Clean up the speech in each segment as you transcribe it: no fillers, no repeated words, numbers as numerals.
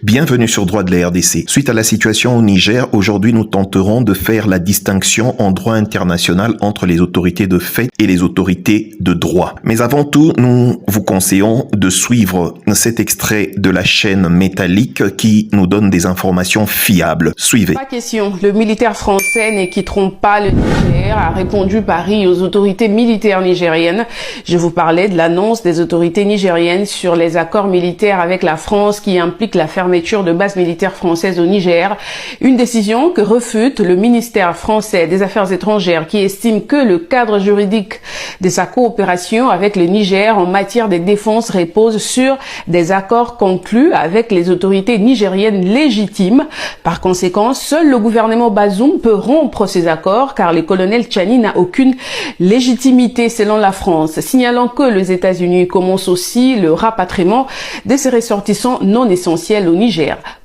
Bienvenue sur Droit de la RDC. Suite à la situation au Niger, aujourd'hui nous tenterons de faire la distinction en droit international entre les autorités de fait et les autorités de droit. Mais avant tout, nous vous conseillons de suivre cet extrait de la chaîne Métallique qui nous donne des informations fiables. Suivez. Pas question. Le militaire français ne quitteront pas le Niger, a répondu Paris aux autorités militaires nigériennes. Je vous parlais de l'annonce des autorités nigériennes sur les accords militaires avec la France qui implique la fermeture de bases militaires françaises au Niger. Une décision que refute le ministère français des Affaires étrangères qui estime que le cadre juridique de sa coopération avec le Niger en matière de défense repose sur des accords conclus avec les autorités nigériennes légitimes. Par conséquent, seul le gouvernement Bazoum peut rompre ces accords car le colonel Tchani n'a aucune légitimité selon la France, signalant que les États-Unis commencent aussi le rapatriement de ses ressortissants non essentiels au Niger.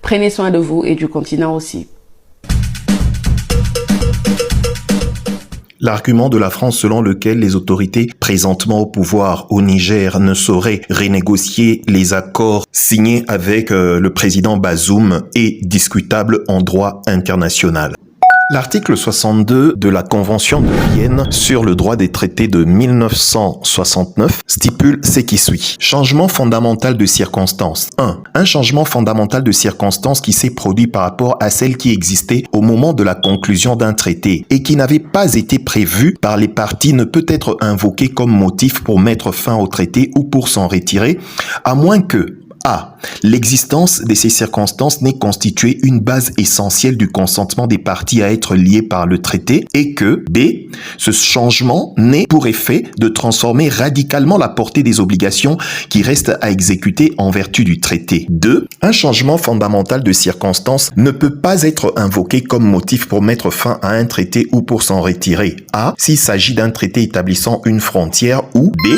Prenez soin de vous et du continent aussi. L'argument de la France selon lequel les autorités présentement au pouvoir au Niger ne sauraient renégocier les accords signés avec le président Bazoum est discutable en droit international. L'article 62 de la Convention de Vienne sur le droit des traités de 1969 stipule ce qui suit. Changement fondamental de circonstance. 1. Un changement fondamental de circonstance qui s'est produit par rapport à celle qui existait au moment de la conclusion d'un traité et qui n'avait pas été prévu par les parties ne peut être invoqué comme motif pour mettre fin au traité ou pour s'en retirer, à moins que A. L'existence de ces circonstances n'ait constitué une base essentielle du consentement des parties à être liées par le traité et que B. Ce changement n'ait pour effet de transformer radicalement la portée des obligations qui restent à exécuter en vertu du traité. 2. Un changement fondamental de circonstances ne peut pas être invoqué comme motif pour mettre fin à un traité ou pour s'en retirer. A. S'il s'agit d'un traité établissant une frontière ou B.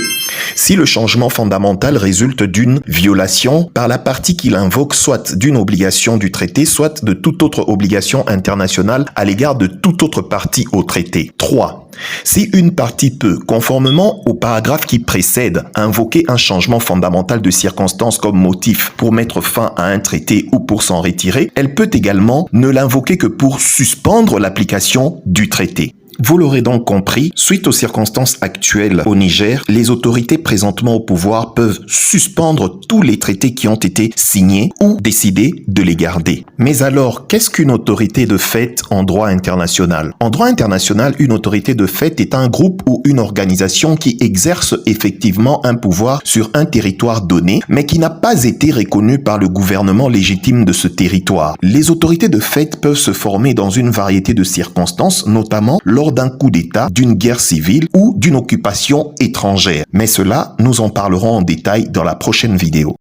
Si le changement fondamental résulte d'une violation par la partie qui l'invoque soit d'une obligation du traité, soit de toute autre obligation internationale à l'égard de toute autre partie au traité. 3. Si une partie peut, conformément au paragraphe qui précède, invoquer un changement fondamental de circonstance comme motif pour mettre fin à un traité ou pour s'en retirer, elle peut également ne l'invoquer que pour suspendre l'application du traité. Vous l'aurez donc compris, suite aux circonstances actuelles au Niger, les autorités présentement au pouvoir peuvent suspendre tous les traités qui ont été signés ou décider de les garder. Mais alors, qu'est-ce qu'une autorité de fait en droit international? En droit international, une autorité de fait est un groupe ou une organisation qui exerce effectivement un pouvoir sur un territoire donné, mais qui n'a pas été reconnu par le gouvernement légitime de ce territoire. Les autorités de fait peuvent se former dans une variété de circonstances, notamment lors d'un coup d'État, d'une guerre civile ou d'une occupation étrangère. Mais cela, nous en parlerons en détail dans la prochaine vidéo.